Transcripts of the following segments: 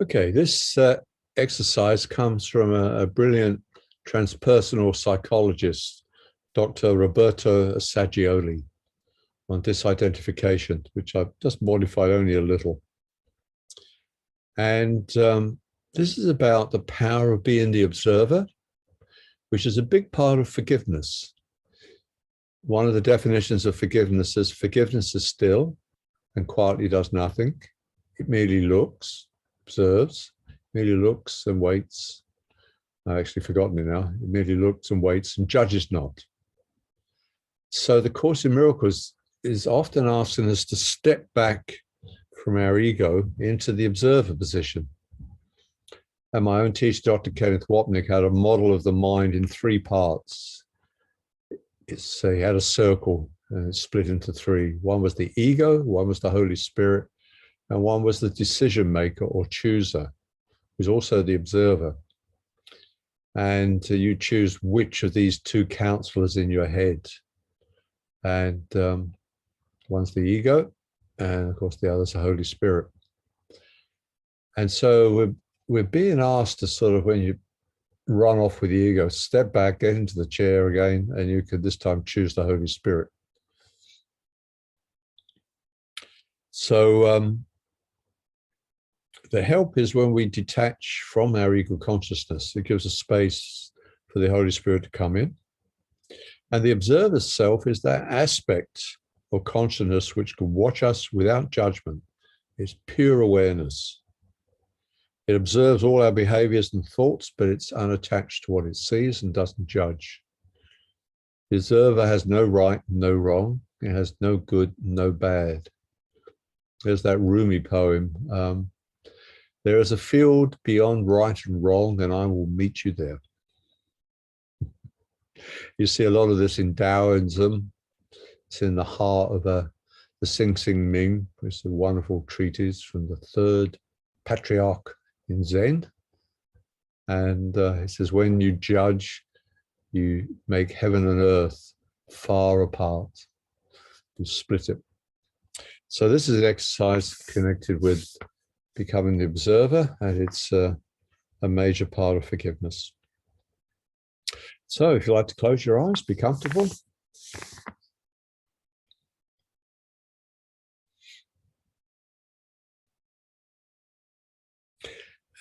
Okay, this exercise comes from a brilliant transpersonal psychologist, Dr. Roberto Assagioli, on disidentification, which I've just modified only a little. And this is about the power of being the observer, which is a big part of forgiveness. One of the definitions of forgiveness is still and quietly does nothing. It merely looks, observes, merely looks and waits. I've actually forgotten it now. It merely looks and waits and judges not. So the Course in Miracles is often asking us to step back from our ego into the observer position. And my own teacher, Dr. Kenneth Wapnick, had a model of the mind in three parts. He had a circle and it's split into three. One was the ego, one was the Holy Spirit, and one was the decision maker or chooser, who's also the observer. And you choose which of these two counselors in your head. And one's the ego, and of course the other's the Holy Spirit. And so we're being asked to sort of, when you run off with the ego, step back, get into the chair again, and you could this time choose the Holy Spirit. So the help is when we detach from our ego consciousness. It gives us space for the Holy Spirit to come in. And the observer's self is that aspect of consciousness which can watch us without judgment. It's pure awareness. It observes all our behaviors and thoughts, but it's unattached to what it sees and doesn't judge. The observer has no right, no wrong. It has no good, no bad. There's that Rumi poem. There is a field beyond right and wrong, and I will meet you there. You see a lot of this in Taoism. It's in the heart of the Sing Sing Ming, which is a wonderful treatise from the third patriarch in Zen. And it says, when you judge, you make heaven and earth far apart. You split it. So this is an exercise connected with becoming the observer, and it's a major part of forgiveness. So if you'd like to close your eyes, be comfortable.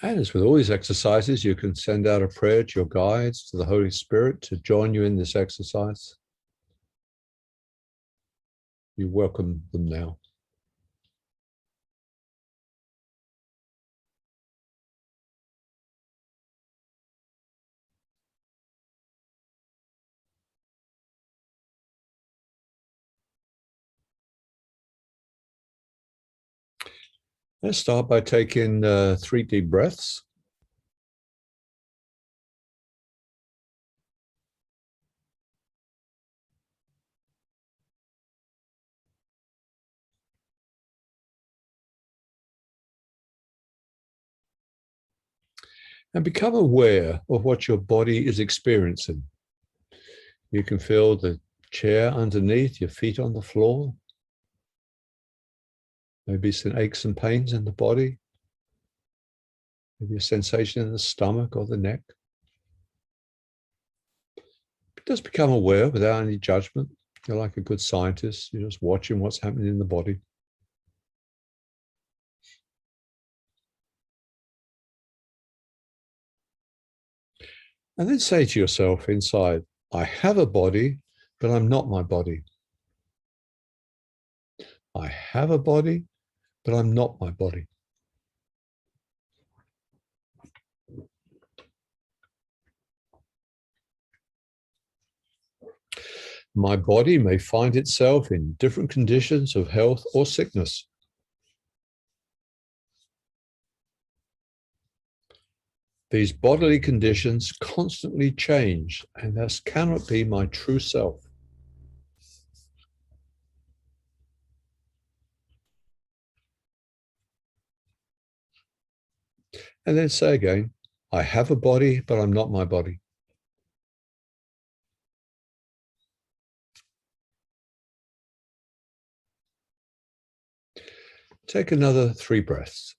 And as with all these exercises, you can send out a prayer to your guides, to the Holy Spirit, to join you in this exercise. You welcome them now. Let's start by taking 3 deep breaths. And become aware of what your body is experiencing. You can feel the chair underneath, your feet on the floor. Maybe some aches and pains in the body. Maybe a sensation in the stomach or the neck. Just become aware without any judgment. You're like a good scientist. You're just watching what's happening in the body. And then say to yourself inside, I have a body, but I'm not my body. I have a body, but I'm not my body. My body may find itself in different conditions of health or sickness. These bodily conditions constantly change, and thus cannot be my true self. And then say again, I have a body, but I'm not my body. Take another 3 breaths.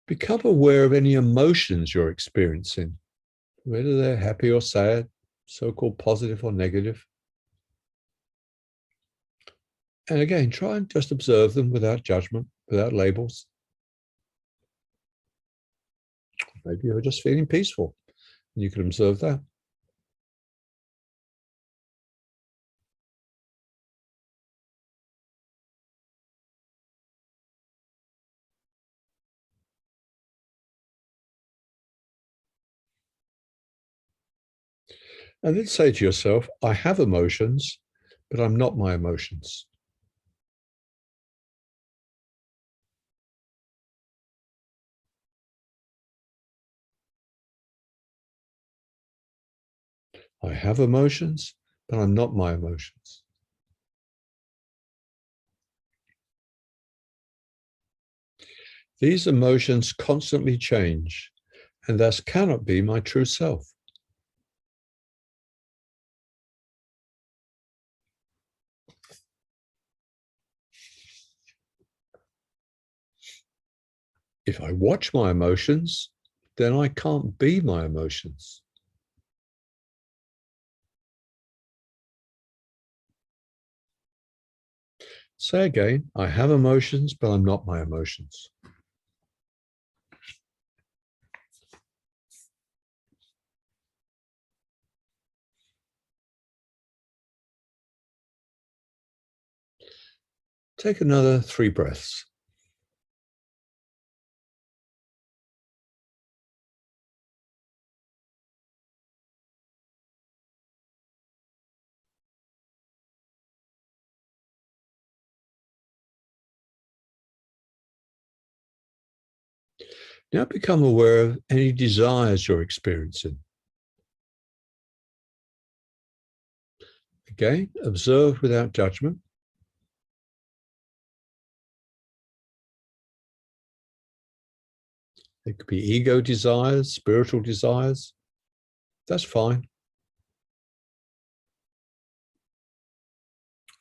Become aware of any emotions you're experiencing, whether they're happy or sad, so-called positive or negative. And again, try and just observe them without judgment, without labels. Maybe you're just feeling peaceful, and you can observe that. And then say to yourself, I have emotions, but I'm not my emotions. I have emotions, but I'm not my emotions. These emotions constantly change, and thus cannot be my true self. If I watch my emotions, then I can't be my emotions. Say again, I have emotions, but I'm not my emotions. Take another 3 breaths. Now become aware of any desires you're experiencing. Again, observe without judgment. It could be ego desires, spiritual desires. That's fine.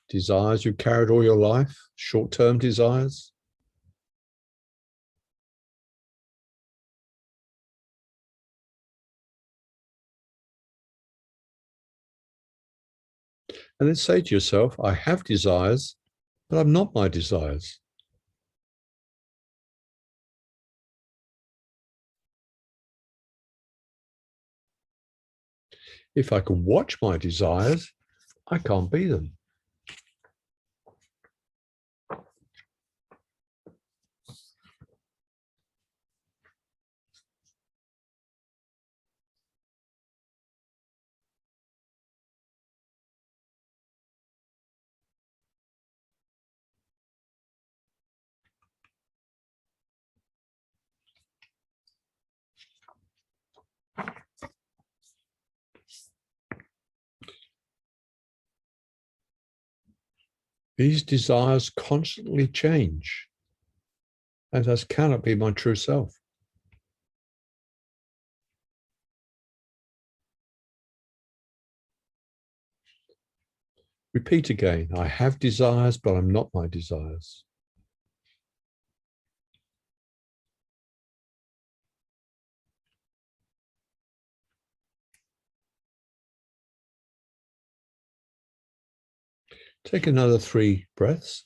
Desires you carried all your life, short-term desires. And then say to yourself, I have desires, but I'm not my desires. If I can watch my desires, I can't be them. These desires constantly change, and thus cannot be my true self. Repeat again, I have desires, but I'm not my desires. Take another 3 breaths.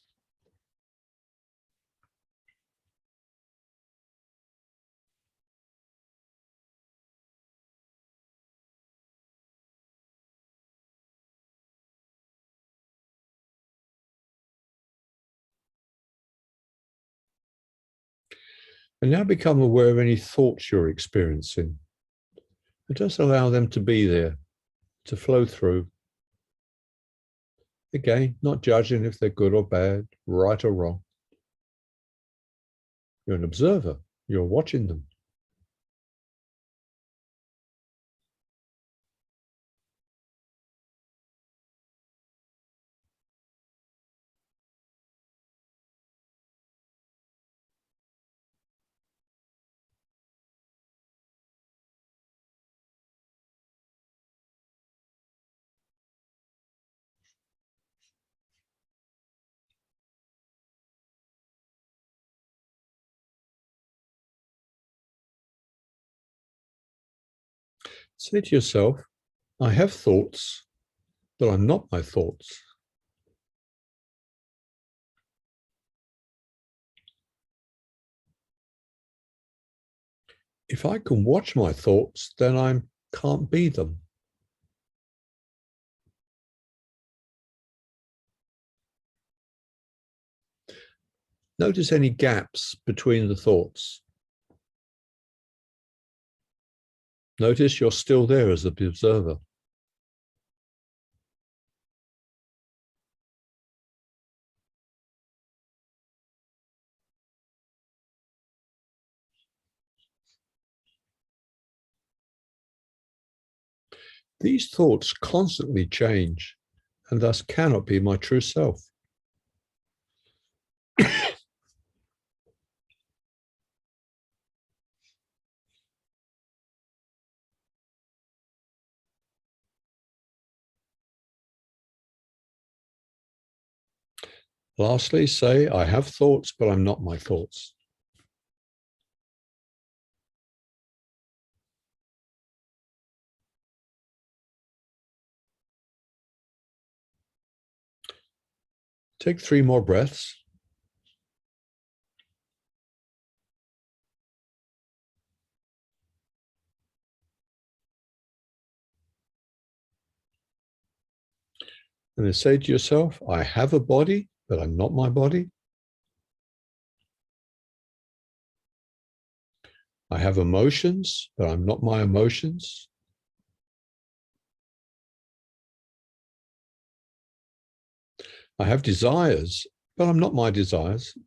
And now become aware of any thoughts you're experiencing. And just allow them to be there, to flow through. Again, not judging if they're good or bad, right or wrong. You're an observer. You're watching them. Say to yourself, I have thoughts, but I'm not my thoughts. If I can watch my thoughts, then I can't be them. Notice any gaps between the thoughts. Notice you're still there as the observer. These thoughts constantly change and thus cannot be my true self. Lastly, say, I have thoughts, but I'm not my thoughts. Take 3 more breaths. And then say to yourself, I have a body, but I'm not my body. I have emotions, but I'm not my emotions. I have desires, but I'm not my desires.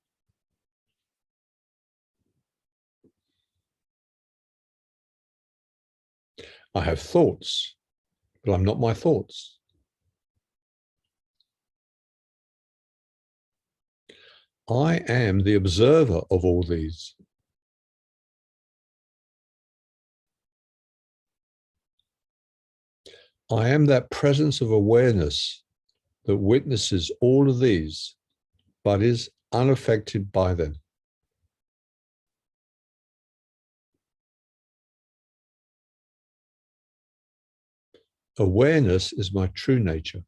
I have thoughts, but I'm not my thoughts. I am the observer of all these. I am that presence of awareness that witnesses all of these, but is unaffected by them. Awareness is my true nature.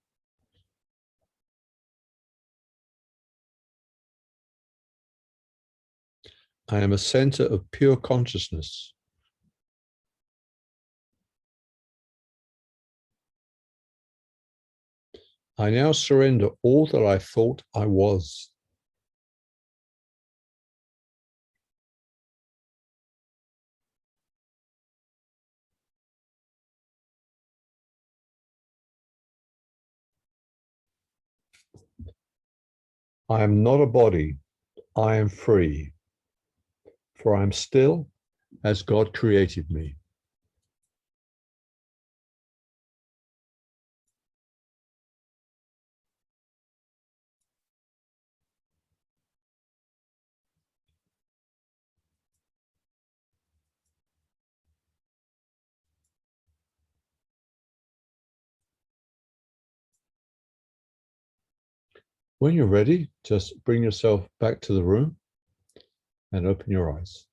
I am a center of pure consciousness. I now surrender all that I thought I was. I am not a body. I am free, for I am still as God created me. When you're ready, just bring yourself back to the room and open your eyes.